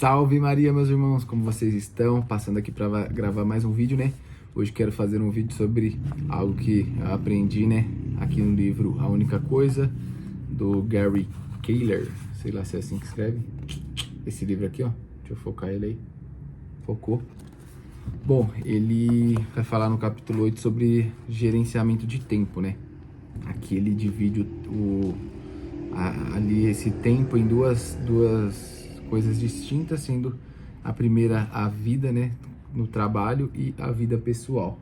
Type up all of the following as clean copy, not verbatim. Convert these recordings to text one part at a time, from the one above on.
Salve Maria, meus irmãos, como vocês estão? Passando aqui para gravar mais um vídeo, né? Hoje quero fazer um vídeo sobre algo que eu aprendi, né? Aqui no livro A Única Coisa, do Gary Keller, sei lá se é assim que escreve. Esse livro aqui, ó, deixa eu focar ele aí. Focou. Bom, ele vai falar no capítulo 8 sobre gerenciamento de tempo, né? Aqui ele divide ali esse tempo em duas coisas distintas, sendo a primeira a vida, né, no trabalho, e a vida pessoal.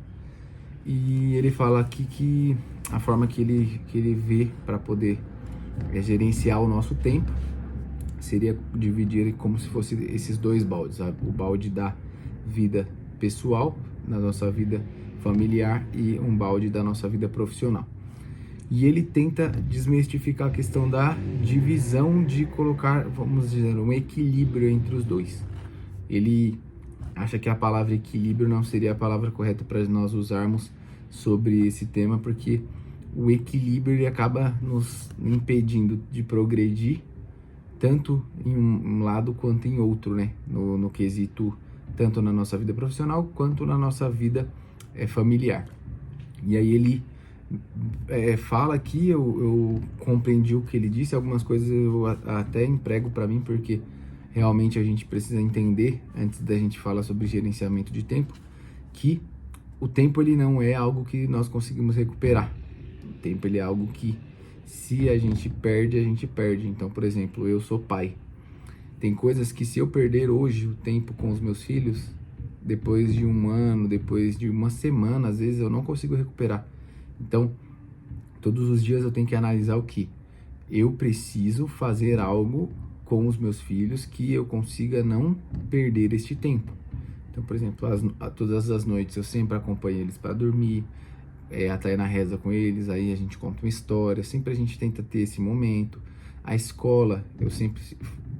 E ele fala aqui que a forma que ele vê para poder gerenciar o nosso tempo seria dividir como se fosse esses dois baldes, o balde da vida pessoal, da nossa vida familiar, e um balde da nossa vida profissional. E ele tenta desmistificar a questão da divisão, de colocar, vamos dizer, um equilíbrio entre os dois. Ele acha que a palavra equilíbrio não seria a palavra correta para nós usarmos sobre esse tema, porque o equilíbrio ele acaba nos impedindo de progredir, tanto em um lado quanto em outro, né? No quesito, tanto na nossa vida profissional quanto na nossa vida familiar. E aí ele fala aqui, eu compreendi o que ele disse, algumas coisas eu até emprego para mim, porque realmente a gente precisa entender, antes da gente falar sobre gerenciamento de tempo, que o tempo ele não é algo que nós conseguimos recuperar. O tempo ele é algo que, se a gente perde, a gente perde. Então, por exemplo, eu sou pai. Tem coisas que, se eu perder hoje o tempo com os meus filhos, depois de um ano, depois de uma semana, às vezes eu não consigo recuperar. Então, todos os dias eu tenho que analisar o que eu preciso fazer algo com os meus filhos que eu consiga não perder este tempo. Então, por exemplo, todas as noites eu sempre acompanho eles para dormir, até na reza com eles, aí a gente conta uma história, sempre a gente tenta ter esse momento. A escola, eu sempre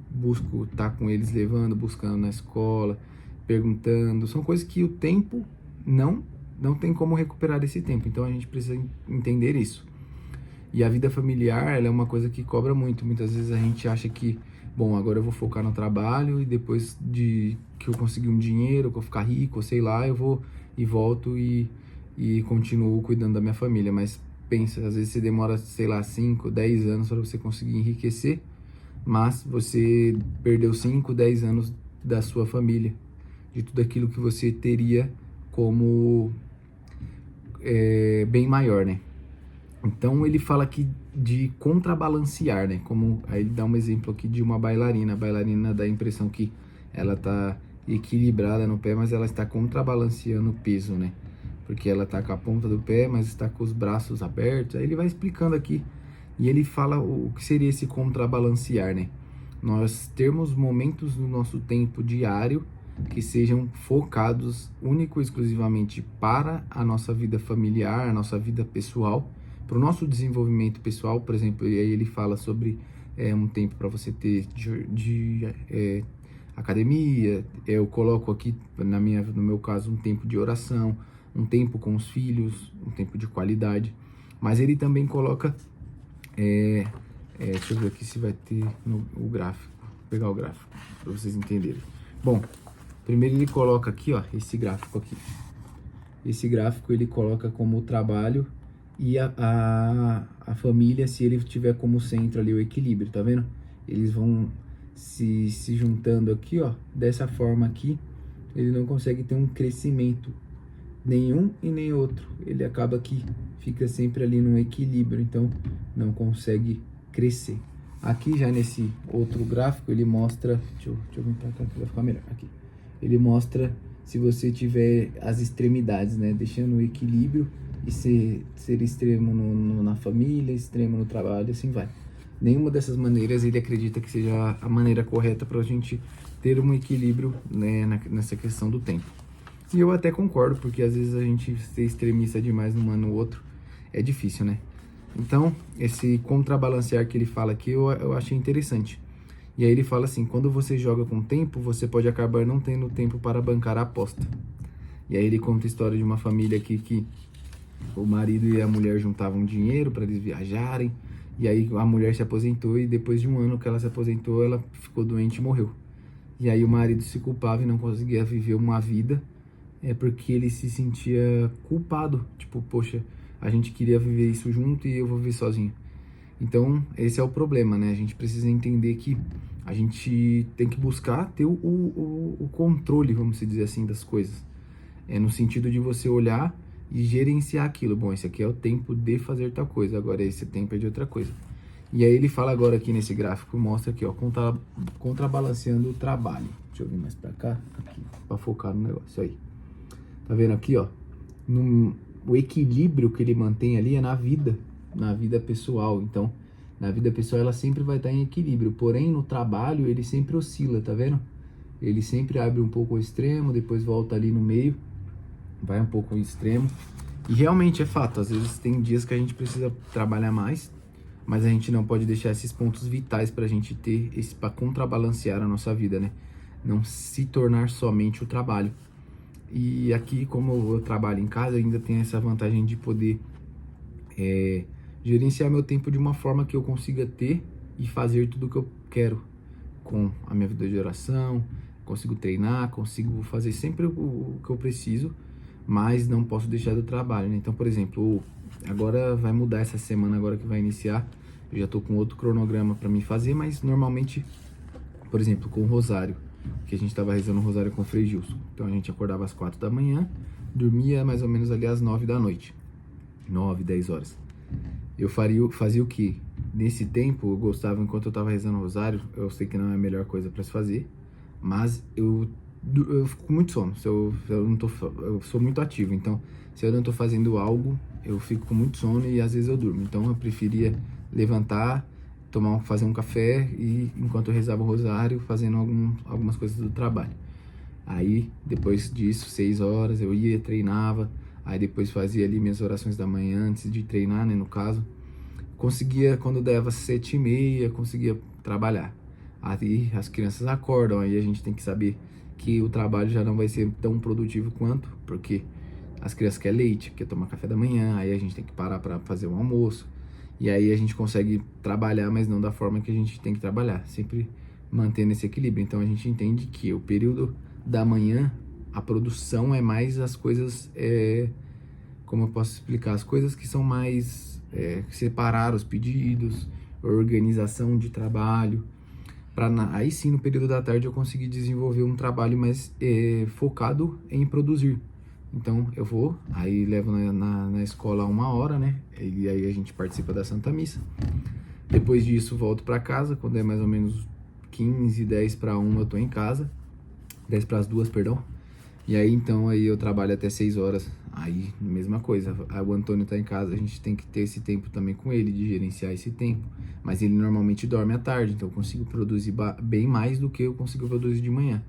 busco estar com eles, buscando na escola, perguntando. São coisas que o tempo não tem como recuperar esse tempo, então a gente precisa entender isso. E a vida familiar, ela é uma coisa que cobra muito. Muitas vezes a gente acha que, bom, agora eu vou focar no trabalho e depois de que eu conseguir um dinheiro, que eu ficar rico, sei lá, eu vou e volto e continuo cuidando da minha família. Mas pensa, às vezes você demora, sei lá, 5, 10 anos para você conseguir enriquecer, mas você perdeu 5, 10 anos da sua família, de tudo aquilo que você teria como bem maior, né? Então ele fala aqui de contrabalancear, né? Como aí ele dá um exemplo aqui de uma bailarina. A bailarina dá a impressão que ela tá equilibrada no pé, mas ela está contrabalanceando o peso, né? Porque ela tá com a ponta do pé, mas está com os braços abertos. Aí ele vai explicando aqui e ele fala o que seria esse contrabalancear, né? Nós termos momentos no nosso tempo diário que sejam focados único e exclusivamente para a nossa vida familiar, a nossa vida pessoal, para o nosso desenvolvimento pessoal. Por exemplo, e aí ele fala sobre um tempo para você ter de academia. Eu coloco aqui, no meu caso, um tempo de oração, um tempo com os filhos, um tempo de qualidade. Mas ele também coloca, deixa eu ver aqui se vai ter o gráfico, vou pegar o gráfico para vocês entenderem. Bom, primeiro ele coloca aqui, ó, esse gráfico aqui. Esse gráfico ele coloca como o trabalho e a família, se ele tiver como centro ali o equilíbrio, tá vendo? Eles vão se juntando aqui, ó, dessa forma aqui. Ele não consegue ter um crescimento nenhum e nem outro. Ele acaba que fica sempre ali no equilíbrio, então não consegue crescer. Aqui já nesse outro gráfico ele mostra, deixa eu vir pra cá que vai ficar melhor aqui. Ele mostra se você tiver as extremidades, né? Deixando o equilíbrio e ser extremo na família, extremo no trabalho, assim vai. Nenhuma dessas maneiras ele acredita que seja a maneira correta para a gente ter um equilíbrio, né, nessa questão do tempo. E eu até concordo, porque às vezes a gente ser extremista demais num ano ou outro é difícil, né? Então, esse contrabalancear que ele fala aqui eu achei interessante. E aí ele fala assim, quando você joga com tempo, você pode acabar não tendo tempo para bancar a aposta. E aí ele conta a história de uma família aqui que o marido e a mulher juntavam dinheiro para eles viajarem, e aí a mulher se aposentou, e depois de um ano que ela se aposentou, ela ficou doente e morreu. E aí o marido se culpava e não conseguia viver uma vida, porque ele se sentia culpado. Tipo, poxa, a gente queria viver isso junto e eu vou viver sozinho. Então, esse é o problema, né? A gente precisa entender que a gente tem que buscar ter o controle, vamos dizer assim, das coisas. No sentido de você olhar e gerenciar aquilo. Bom, esse aqui é o tempo de fazer tal coisa, agora esse tempo é de outra coisa. E aí ele fala agora aqui nesse gráfico, mostra aqui, ó, contrabalanceando o trabalho. Deixa eu vir mais pra cá, aqui, pra focar no negócio aí. Tá vendo aqui, ó? O equilíbrio que ele mantém ali é na vida pessoal. Então, na vida pessoal ela sempre vai estar em equilíbrio, porém no trabalho ele sempre oscila, tá vendo? Ele sempre abre um pouco ao extremo, depois volta ali no meio, vai um pouco ao extremo. E realmente é fato, às vezes tem dias que a gente precisa trabalhar mais, mas a gente não pode deixar esses pontos vitais pra gente ter, para contrabalancear a nossa vida, né? Não se tornar somente o trabalho. E aqui, como eu trabalho em casa, ainda tem essa vantagem de poder gerenciar meu tempo de uma forma que eu consiga ter e fazer tudo o que eu quero com a minha vida de oração, consigo treinar, consigo fazer sempre o que eu preciso, mas não posso deixar do trabalho, né? Então, por exemplo, agora vai mudar essa semana, agora que vai iniciar, eu já tô com outro cronograma para me fazer, mas normalmente, por exemplo, com o rosário, que a gente tava rezando o rosário com o Frei Gilson. Então a gente acordava às 4 da manhã, dormia mais ou menos ali às 9 da noite, 9, 10 horas. Eu fazia o que? Nesse tempo, eu gostava, enquanto eu tava rezando o rosário, eu sei que não é a melhor coisa para se fazer, mas eu fico com muito sono. Se eu não tô, eu sou muito ativo, então se eu não tô fazendo algo, eu fico com muito sono e às vezes eu durmo. Então eu preferia levantar, fazer um café e enquanto eu rezava o rosário, fazendo algumas coisas do trabalho. Aí depois disso, 6 horas, eu ia, treinava. Aí depois fazia ali minhas orações da manhã antes de treinar, né, no caso. Conseguia, quando dava 7h30, conseguia trabalhar. Aí as crianças acordam, aí a gente tem que saber que o trabalho já não vai ser tão produtivo quanto, porque as crianças querem leite, quer tomar café da manhã, aí a gente tem que parar para fazer o almoço. E aí a gente consegue trabalhar, mas não da forma que a gente tem que trabalhar, sempre mantendo esse equilíbrio. Então a gente entende que o período da manhã, a produção é mais as coisas, como eu posso explicar, as coisas que são mais separar os pedidos, organização de trabalho, aí sim no período da tarde eu consegui desenvolver um trabalho mais focado em produzir. Então eu vou, aí levo na escola 1 hora, né? E aí a gente participa da Santa Missa. Depois disso volto para casa, quando é mais ou menos 15, 10 para 1 eu tô em casa. 10 para as 2, perdão. E aí então aí eu trabalho até 6 horas. Aí mesma coisa, o Antônio tá em casa, a gente tem que ter esse tempo também com ele, de gerenciar esse tempo. Mas ele normalmente dorme à tarde, então eu consigo produzir bem mais do que eu consigo produzir de manhã.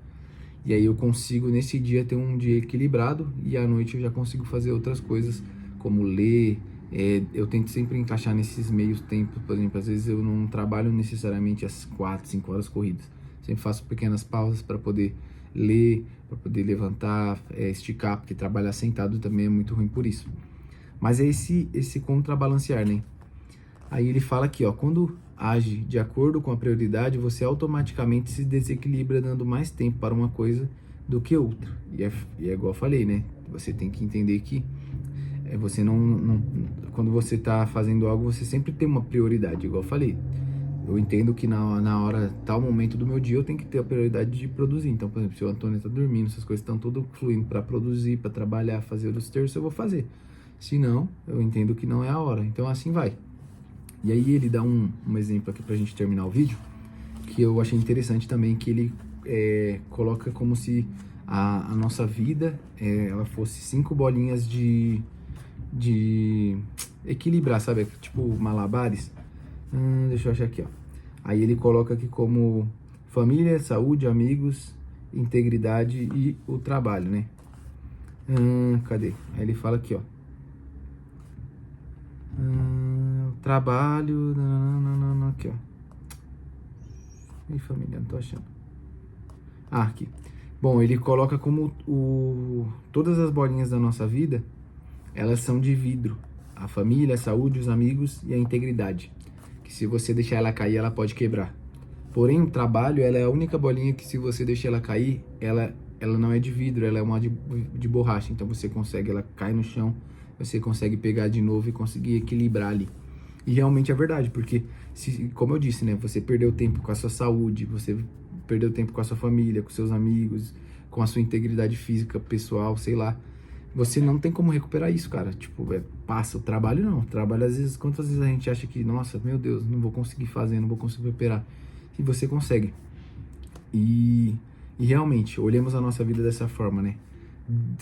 E aí eu consigo nesse dia ter um dia equilibrado e à noite eu já consigo fazer outras coisas, como ler. Eu tento sempre encaixar nesses meios tempos, por exemplo, às vezes eu não trabalho necessariamente às 4, 5 horas corridas. Sempre faço pequenas pausas para poder ler, para poder levantar, esticar, porque trabalhar sentado também é muito ruim por isso. Mas é esse contrabalancear, né? Aí ele fala aqui, ó, quando age de acordo com a prioridade, você automaticamente se desequilibra, dando mais tempo para uma coisa do que outra. E é igual eu falei, né? Você tem que entender que você quando você tá fazendo algo, você sempre tem uma prioridade, igual eu falei. Eu entendo que na hora, tal momento do meu dia, eu tenho que ter a prioridade de produzir. Então, por exemplo, se o Antônio tá dormindo, essas coisas estão tudo fluindo para produzir, para trabalhar, fazer os terços, eu vou fazer. Se não, eu entendo que não é a hora. Então, assim vai. E aí ele dá um exemplo aqui pra gente terminar o vídeo, que eu achei interessante também, que ele coloca como se a nossa vida ela fosse 5 bolinhas de equilibrar, sabe? Tipo malabares. Deixa eu achar aqui, ó. Aí ele coloca aqui como família, saúde, amigos, integridade e o trabalho, né? Cadê? Aí ele fala aqui, ó. Trabalho, aqui, ó. E família, não tô achando. Aqui. Bom, ele coloca como todas as bolinhas da nossa vida, elas são de vidro. A família, a saúde, os amigos e a integridade. Que se você deixar ela cair, ela pode quebrar. Porém, o trabalho, ela é a única bolinha que se você deixar ela cair, ela não é de vidro, ela é uma de borracha. Então você consegue, ela cai no chão, você consegue pegar de novo e conseguir equilibrar ali. E realmente é verdade, porque, como eu disse, né? Você perdeu tempo com a sua saúde, você perdeu tempo com a sua família, com seus amigos, com a sua integridade física, pessoal, sei lá. Você não tem como recuperar isso, cara. Tipo, passa. O trabalho não. O trabalho, às vezes, quantas vezes a gente acha que, nossa, meu Deus, não vou conseguir fazer, não vou conseguir recuperar. E você consegue. E realmente, olhemos a nossa vida dessa forma, né?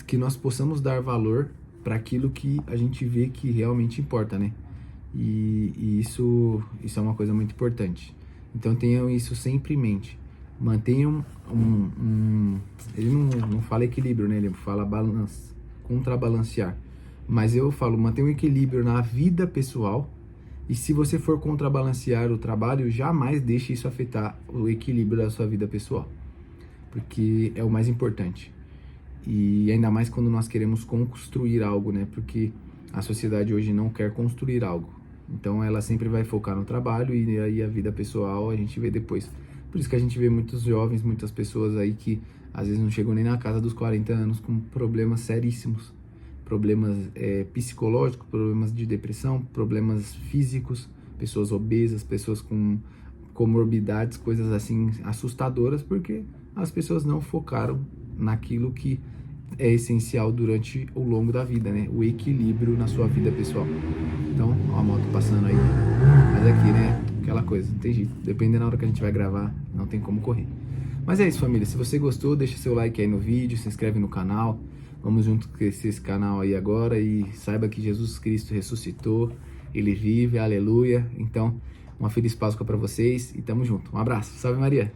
Que nós possamos dar valor para aquilo que a gente vê que realmente importa, né? E isso é uma coisa muito importante. Então tenham isso sempre em mente. Mantenham ele não fala equilíbrio, né? Ele fala contrabalancear. Mas eu falo, mantenha um equilíbrio na vida pessoal. E se você for contrabalancear o trabalho, jamais deixe isso afetar o equilíbrio da sua vida pessoal. Porque é o mais importante. E ainda mais quando nós queremos construir algo, né? Porque a sociedade hoje não quer construir algo. Então ela sempre vai focar no trabalho e aí a vida pessoal a gente vê depois. Por isso que a gente vê muitos jovens, muitas pessoas aí que às vezes não chegam nem na casa dos 40 anos com problemas seríssimos. Problemas psicológicos, problemas de depressão, problemas físicos, pessoas obesas, pessoas com comorbidades, coisas assim assustadoras, porque as pessoas não focaram naquilo que é essencial durante o longo da vida, né? O equilíbrio na sua vida pessoal. Então, ó a moto passando aí. Mas aqui, né? Aquela coisa, não tem jeito. Dependendo da hora que a gente vai gravar, não tem como correr. Mas é isso, família. Se você gostou, deixa seu like aí no vídeo, se inscreve no canal. Vamos junto crescer esse canal aí agora e saiba que Jesus Cristo ressuscitou. Ele vive, aleluia. Então, uma feliz Páscoa para vocês e tamo junto. Um abraço. Salve Maria!